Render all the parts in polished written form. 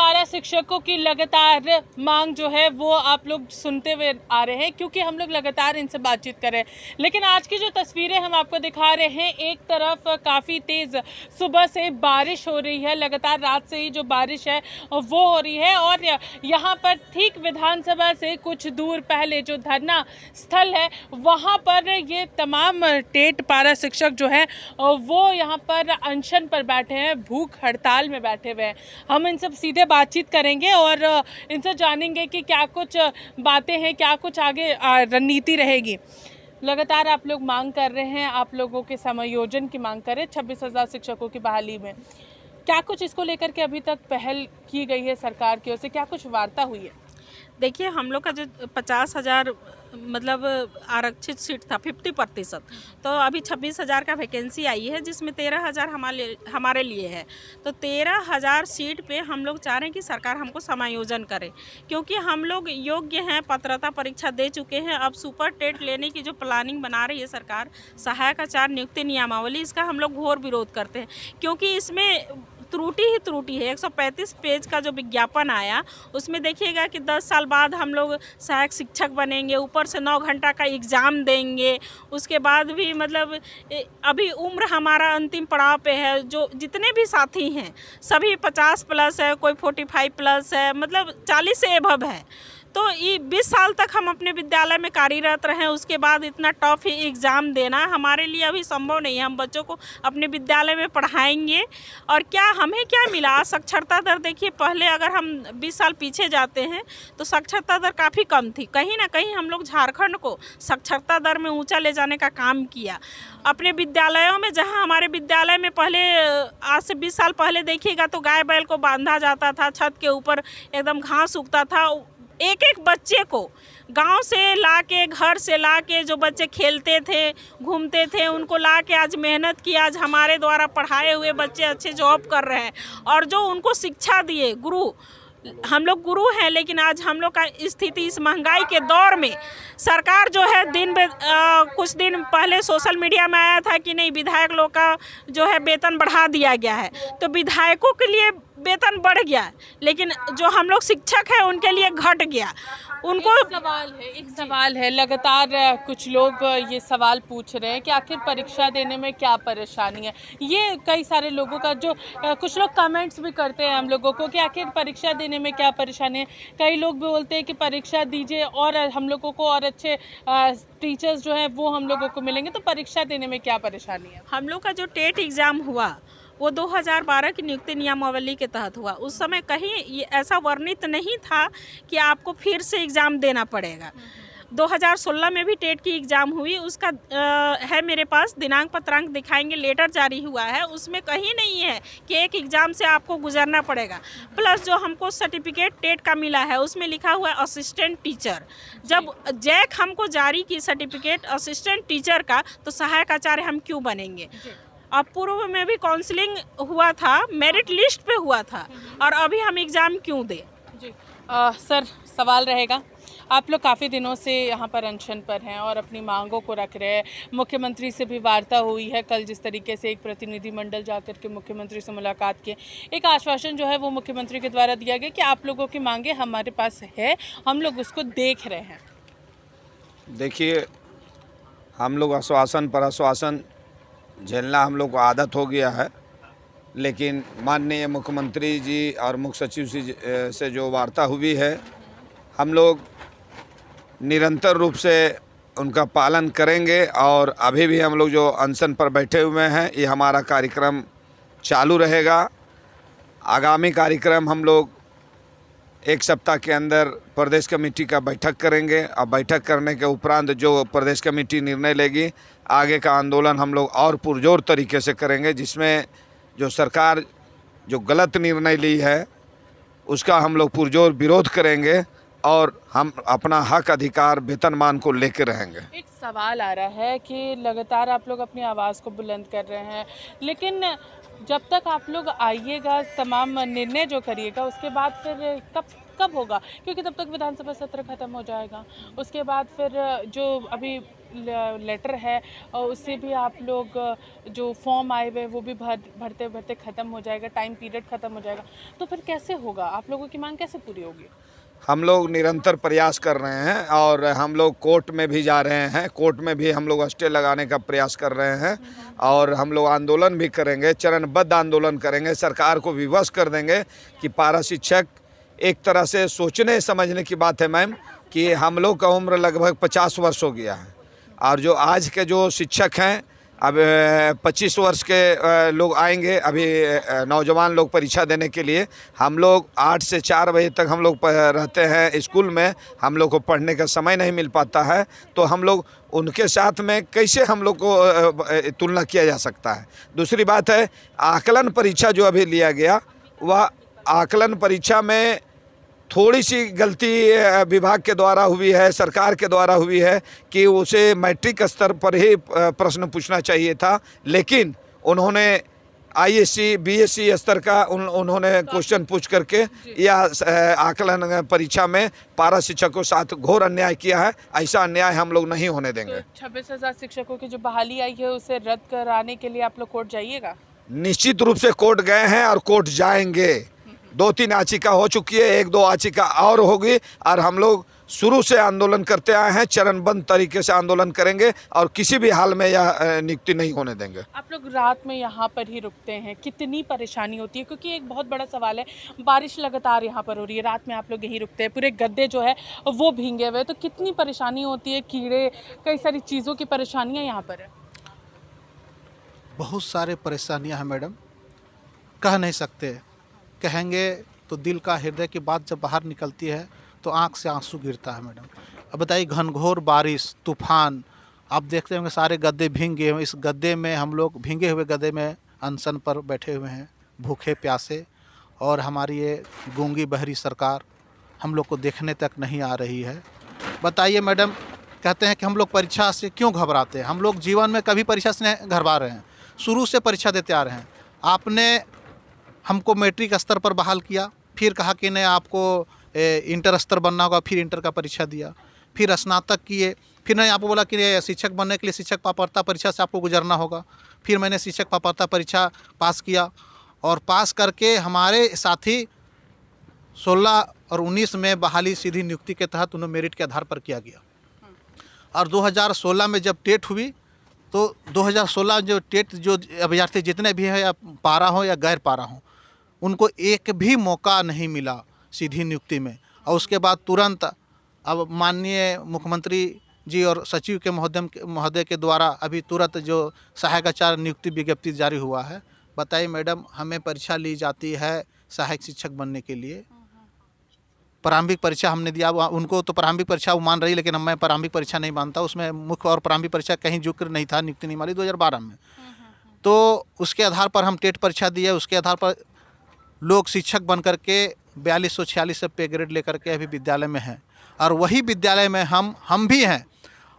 पारा शिक्षकों की लगातार मांग जो है वो आप लोग सुनते हुए आ रहे हैं, क्योंकि हम लोग लगातार इनसे बातचीत कर रहे हैं। लेकिन आज की जो तस्वीरें हम आपको दिखा रहे हैं, एक तरफ काफ़ी तेज़ सुबह से बारिश हो रही है, लगातार रात से ही जो बारिश है वो हो रही है, और यहाँ पर ठीक विधानसभा से कुछ दूर पहले जो धरना स्थल है वहाँ पर ये तमाम टेट पारा शिक्षक जो है वो यहाँ पर अनशन पर बैठे हैं, भूख हड़ताल में बैठे हुए हैं। हम इनसे सीधे बातचीत करेंगे और इनसे जानेंगे कि क्या कुछ बातें हैं, क्या कुछ आगे रणनीति रहेगी। लगातार आप लोग मांग कर रहे हैं, आप लोगों के समायोजन की मांग कर रहे हैं 26,000 शिक्षकों की बहाली में। क्या कुछ इसको लेकर के अभी तक पहल की गई है सरकार की ओर से, क्या कुछ वार्ता हुई है? देखिए, हम लोग का जो 50,000 मतलब आरक्षित सीट था 50%, तो अभी 26,000 का वैकेंसी आई है, जिसमें 13,000 हमारे लिए है। तो 13,000 सीट पे हम लोग चाह रहे हैं कि सरकार हमको समायोजन करे, क्योंकि हम लोग योग्य हैं, पात्रता परीक्षा दे चुके हैं। अब सुपर टेट लेने की जो प्लानिंग बना रही है सरकार, सहायक आचार्य नियुक्ति नियमावली, इसका हम लोग घोर विरोध करते हैं, क्योंकि इसमें त्रुटि ही त्रुटि है। 135 पेज का जो विज्ञापन आया, उसमें देखिएगा कि 10 साल बाद हम लोग सहायक शिक्षक बनेंगे, ऊपर से 9 घंटा का एग्ज़ाम देंगे, उसके बाद भी मतलब अभी उम्र हमारा अंतिम पड़ाव पे है। जो जितने भी साथी हैं सभी 50+ है, कोई 45+ है, मतलब 40 से एभव है। तो ये 20 साल तक हम अपने विद्यालय में कार्यरत रहे, उसके बाद इतना टफ एग्ज़ाम देना हमारे लिए अभी संभव नहीं है। हम बच्चों को अपने विद्यालय में पढ़ाएंगे, और हमें क्या मिला? साक्षरता दर देखिए, पहले अगर हम 20 साल पीछे जाते हैं तो साक्षरता दर काफ़ी कम थी। कहीं ना कहीं हम लोग झारखंड को साक्षरता दर में ऊंचा ले जाने का काम किया अपने विद्यालयों में। जहां हमारे विद्यालय में पहले आज से 20 साल पहले देखिएगा तो गाय बैल को बांधा जाता था, छत के ऊपर एकदम घास उगता था। एक एक बच्चे को गांव से ला के, घर से ला के, जो बच्चे खेलते थे, घूमते थे, उनको ला के आज मेहनत की, आज हमारे द्वारा पढ़ाए हुए बच्चे अच्छे जॉब कर रहे हैं। और जो उनको शिक्षा दिए गुरु, हम लोग गुरु हैं, लेकिन आज हम लोग का स्थिति इस महंगाई के दौर में सरकार जो है कुछ दिन पहले सोशल मीडिया में आया था कि नहीं, विधायक लोग का जो है वेतन बढ़ा दिया गया है। तो विधायकों के लिए वेतन बढ़ गया, लेकिन जो हम लोग शिक्षक हैं उनके लिए घट गया। उनको एक सवाल है, लगातार कुछ लोग ये सवाल पूछ रहे हैं कि आखिर परीक्षा देने में क्या परेशानी है। ये कई सारे लोगों का जो कुछ लोग कमेंट्स भी करते हैं हम लोगों को कि आखिर परीक्षा देने में क्या परेशानी है। कई लोग भी बोलते हैं कि परीक्षा दीजिए और हम लोगों को और अच्छे टीचर्स जो हैं वो हम लोगों को मिलेंगे, तो परीक्षा देने में क्या परेशानी है? हम लोग का जो टेट एग्ज़ाम हुआ वो 2012 की नियुक्ति नियमावली के तहत हुआ। उस समय कहीं ये ऐसा वर्णित नहीं था कि आपको फिर से एग्ज़ाम देना पड़ेगा। 2016 में भी टेट की एग्ज़ाम हुई, उसका है मेरे पास, दिनांक पत्रांक दिखाएंगे, लेटर जारी हुआ है। उसमें कहीं नहीं है कि एक एग्ज़ाम से आपको गुजरना पड़ेगा। प्लस जो हमको सर्टिफिकेट टेट का मिला है उसमें लिखा हुआ है असिस्टेंट टीचर। जब जैक हमको जारी की सर्टिफिकेट असिस्टेंट टीचर का, तो सहायक आचार्य हम क्यों बनेंगे? अब पूर्व में भी काउंसलिंग हुआ था, मेरिट लिस्ट पे हुआ था, और अभी हम एग्ज़ाम क्यों दें? जी सर, सवाल रहेगा, आप लोग काफ़ी दिनों से यहाँ पर अनशन पर हैं और अपनी मांगों को रख रहे हैं। मुख्यमंत्री से भी वार्ता हुई है, कल जिस तरीके से एक प्रतिनिधिमंडल जाकर के मुख्यमंत्री से मुलाकात किए, एक आश्वासन जो है वो मुख्यमंत्री के द्वारा दिया गया कि आप लोगों की मांगे हमारे पास है, हम लोग उसको देख रहे हैं। देखिए, हम लोग आश्वासन पर आश्वासन झेलना हम लोग को आदत हो गया है, लेकिन माननीय मुख्यमंत्री जी और मुख्य सचिव से जो वार्ता हुई है, हम लोग निरंतर रूप से उनका पालन करेंगे। और अभी भी हम लोग जो अनशन पर बैठे हुए हैं, ये हमारा कार्यक्रम चालू रहेगा। आगामी कार्यक्रम हम लोग 1 सप्ताह के अंदर प्रदेश कमेटी का बैठक करेंगे, और बैठक करने के उपरांत जो प्रदेश कमेटी निर्णय लेगी, आगे का आंदोलन हम लोग और पुरजोर तरीके से करेंगे, जिसमें जो सरकार जो गलत निर्णय ली है उसका हम लोग पुरजोर विरोध करेंगे, और हम अपना हक अधिकार वेतनमान को लेके रहेंगे। एक सवाल आ रहा है कि लगातार आप लोग अपनी आवाज़ को बुलंद कर रहे हैं, लेकिन जब तक आप लोग आइएगा, तमाम निर्णय जो करिएगा, उसके बाद फिर कब होगा? क्योंकि तब तक विधानसभा सत्र खत्म हो जाएगा। उसके बाद फिर जो अभी लेटर है और उससे भी आप लोग जो फॉर्म आए हुए हैं वो भी भरते भरते ख़त्म हो जाएगा, टाइम पीरियड ख़त्म हो जाएगा, तो फिर कैसे होगा? आप लोगों की मांग कैसे पूरी होगी? हम लोग निरंतर प्रयास कर रहे हैं और हम लोग कोर्ट में भी जा रहे हैं, कोर्ट में भी हम लोग स्टे लगाने का प्रयास कर रहे हैं और हम लोग आंदोलन भी करेंगे, चरणबद्ध आंदोलन करेंगे, सरकार को विवश कर देंगे कि पारा शिक्षक एक तरह से सोचने समझने की बात है मैम कि हम लोग का उम्र लगभग 50 वर्ष हो गया है और जो आज के जो शिक्षक हैं अब 25 वर्ष के लोग आएंगे। अभी नौजवान लोग परीक्षा देने के लिए हम लोग 8 से 4 बजे तक हम लोग रहते हैं स्कूल में, हम लोग को पढ़ने का समय नहीं मिल पाता है, तो हम लोग उनके साथ में कैसे हम लोग को तुलना किया जा सकता है। दूसरी बात है आकलन परीक्षा जो अभी लिया गया, वह आकलन परीक्षा में थोड़ी सी गलती विभाग के द्वारा हुई है, सरकार के द्वारा हुई है कि उसे मैट्रिक स्तर पर ही प्रश्न पूछना चाहिए था, लेकिन उन्होंने आईएससी बीएससी स्तर का उन्होंने क्वेश्चन पूछ करके यह आकलन परीक्षा में पारा शिक्षकों के साथ घोर अन्याय किया है। ऐसा अन्याय हम लोग नहीं होने देंगे। तो 26,000 शिक्षकों की जो बहाली आई है उसे रद्द कराने के लिए आप लोग कोर्ट जाइएगा? निश्चित रूप से कोर्ट गए हैं और कोर्ट जाएंगे। 2-3 याचिका हो चुकी है, 1-2 याचिका और होगी और हम लोग शुरू से आंदोलन करते आए हैं, चरणबद्ध तरीके से आंदोलन करेंगे और किसी भी हाल में यह नियुक्ति नहीं होने देंगे। आप लोग रात में यहाँ पर ही रुकते हैं, कितनी परेशानी होती है? क्योंकि एक बहुत बड़ा सवाल है, बारिश लगातार यहाँ पर हो रही है, रात में आप लोग यहीं रुकते हैं, पूरे गद्दे जो है वो भींगे हुए, तो कितनी परेशानी होती है? कीड़े, कई सारी चीज़ों की परेशानियाँ यहाँ पर है। बहुत सारे परेशानियां हैं मैडम, कह नहीं सकते। कहेंगे तो दिल का हृदय की बात जब बाहर निकलती है तो आंख से आंसू गिरता है मैडम। अब बताइए घनघोर बारिश, तूफान, आप देखते होंगे सारे गद्दे भींगे हुए। इस गद्दे में हम लोग भींगे हुए गद्दे में अनशन पर बैठे हुए हैं, भूखे प्यासे, और हमारी ये गूंगी बहरी सरकार हम लोग को देखने तक नहीं आ रही है। बताइए मैडम, कहते हैं कि हम लोग परीक्षा से क्यों घबराते हैं? हम लोग जीवन में कभी परीक्षा से नहीं घबरा रहे हैं, शुरू से परीक्षा देते आ रहे हैं। आपने हमको मैट्रिक स्तर पर बहाल किया, फिर कहा कि नहीं आपको इंटर स्तर बनना होगा, फिर इंटर का परीक्षा दिया, फिर स्नातक किए, फिर नहीं आपको बोला कि शिक्षक बनने के लिए शिक्षक पात्रता परीक्षा से आपको गुजरना होगा। फिर मैंने शिक्षक पात्रता परीक्षा पास किया और पास करके हमारे साथी 16 और 19 में बहाली सीधी नियुक्ति के तहत उन्हें मेरिट के आधार पर किया गया। और 2016 में जब टेट हुई तो 2016 जो टेट जो अभ्यर्थी जितने भी हैं, या पारा हो या गैर पारा हो, उनको एक भी मौका नहीं मिला सीधी नियुक्ति में। और उसके बाद तुरंत अब माननीय मुख्यमंत्री जी और सचिव के महोदय के द्वारा अभी तुरंत जो सहायक आचार्य नियुक्ति विज्ञप्ति जारी हुआ है। बताइए मैडम, हमें परीक्षा ली जाती है सहायक शिक्षक बनने के लिए, प्रारंभिक परीक्षा हमने दिया, उनको तो प्रारंभिक परीक्षा वो मान रही, लेकिन मैं प्रारंभिक परीक्षा नहीं मानता, उसमें मुख्य और प्रारंभिक परीक्षा कहीं जिक्र नहीं था, नियुक्ति नहीं मानी 2012 में। तो उसके आधार पर हम टेट परीक्षा दिए, उसके आधार पर लोग शिक्षक बन करके 4246 से पे ग्रेड लेकर के अभी विद्यालय में हैं। और वही विद्यालय में हम भी हैं,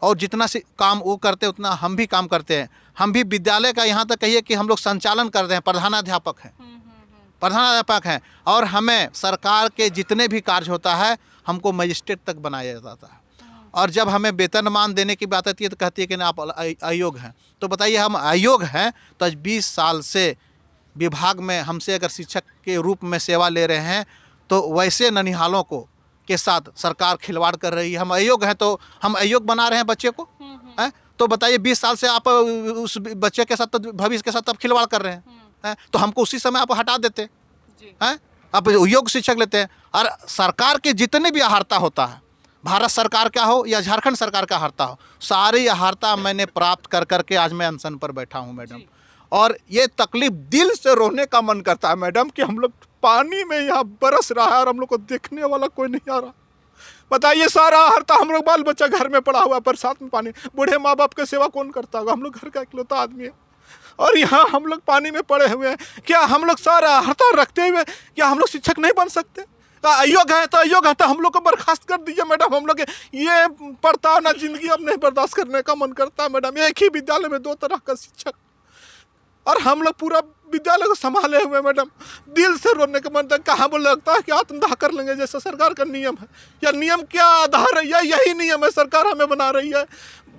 और जितना से काम वो करते उतना हम भी काम करते हैं। हम भी विद्यालय का यहाँ तक कहिए कि हम लोग संचालन कर रहे हैं, प्रधानाध्यापक हैं, और हमें सरकार के जितने भी कार्य होता है हमको मजिस्ट्रेट तक बनाया जाता है। और जब हमें वेतनमान देने की बात आती है तो कहती है कि ना आप अयोग्य हैं। तो बताइए, हम अयोग्य हैं तो आज 20 साल से विभाग में हमसे अगर शिक्षक के रूप में सेवा ले रहे हैं, तो वैसे ननिहालों को के साथ सरकार खिलवाड़ कर रही है। हम अयोग्य हैं तो हम अयोग्य बना रहे हैं बच्चे को, हैं? तो बताइए 20 साल से आप उस बच्चे के साथ, तो भविष्य के साथ आप खिलवाड़ कर रहे हैं, तो हमको उसी समय आप हटा देते हैं, आप योग्य शिक्षक लेते हैं। और सरकार के जितने भी अहारता होता है, भारत सरकार का हो या झारखंड सरकार का अहारता हो, सारी अहारता मैंने प्राप्त कर करके आज मैं अनशन पर बैठा हूँ मैडम। और ये तकलीफ, दिल से रोने का मन करता है मैडम कि हम लोग पानी में यहाँ बरस रहा है और हम लोग को देखने वाला कोई नहीं आ रहा। बताइए, सारा अहारता हम लोग, बाल बच्चा घर में पड़ा हुआ, बरसात में पानी, बूढ़े माँ बाप की सेवा कौन करता होगा? हम लोग घर का इकलौता आदमी है और यहाँ हम लोग पानी में पड़े हुए हैं। क्या हम लोग सारा अहारता रखते हुए क्या हम लोग शिक्षक नहीं बन सकते? अयोग्य है तो अयोग्य है तो हम लोग को बर्खास्त कर दीजिए मैडम। हम लोग ये पढ़ता ना जिंदगी अब नहीं बर्दाश्त करने का मन करता है मैडम। एक ही विद्यालय में 2 तरह का शिक्षक, और हम लोग पूरा विद्यालय को संभाले हुए मैडम। दिल से रोने का मन कहाँ बोल लगता है कि आत्मदाह कर लेंगे जैसा सरकार का नियम है। या नियम क्या आधार है? या यही नियम है सरकार हमें बना रही है?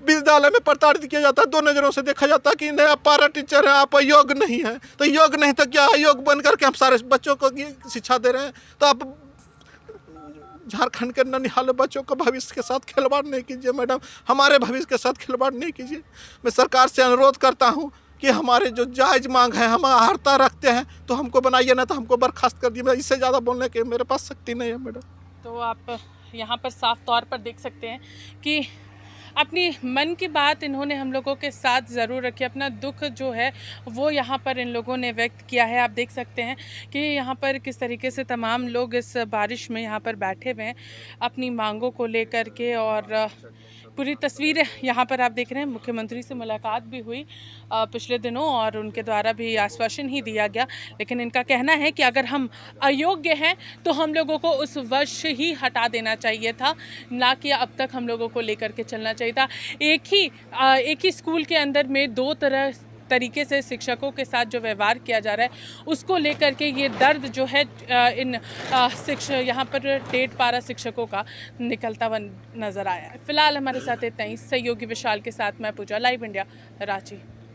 विद्यालय में प्रताड़ित किया जाता है, दो नज़रों से देखा जाता है कि नहीं आप पारा टीचर हैं, आप अयोग्य नहीं हैं। तो योग्य नहीं तो क्या अयोग्य बन करके हम सारे बच्चों को शिक्षा दे रहे हैं। तो आप झारखंड के ननिहाल बच्चों को भविष्य के साथ खिलवाड़ नहीं कीजिए मैडम, हमारे भविष्य के साथ खिलवाड़ नहीं कीजिए। मैं सरकार से अनुरोध करता हूँ कि हमारे जो जायज़ मांग है, हम आहारता रखते हैं तो हमको बनाइए, ना तो हमको बर्खास्त कर दिए। इससे ज़्यादा बोलने के मेरे पास शक्ति नहीं है मैडम। तो आप यहाँ पर साफ तौर पर देख सकते हैं कि अपनी मन की बात इन्होंने हम लोगों के साथ ज़रूर रखी, अपना दुख जो है वो यहाँ पर इन लोगों ने व्यक्त किया है। आप देख सकते हैं कि यहाँ पर किस तरीके से तमाम लोग इस बारिश में यहाँ पर बैठे हुए हैं अपनी मांगों को लेकर के, और पूरी तस्वीर यहाँ पर आप देख रहे हैं। मुख्यमंत्री से मुलाकात भी हुई पिछले दिनों और उनके द्वारा भी आश्वासन ही दिया गया, लेकिन इनका कहना है कि अगर हम अयोग्य हैं तो हम लोगों को उस वर्ष ही हटा देना चाहिए था, ना कि अब तक हम लोगों को लेकर के चलना चाहिए था। एक ही स्कूल के अंदर में दो तरीके से शिक्षकों के साथ जो व्यवहार किया जा रहा है उसको लेकर के ये दर्द जो है इन यहाँ पर टेट पारा शिक्षकों का निकलता हुआ नजर आया है। फिलहाल हमारे साथ इतना ही। सहयोगी विशाल के साथ मैं पूजा, लाइव इंडिया, रांची।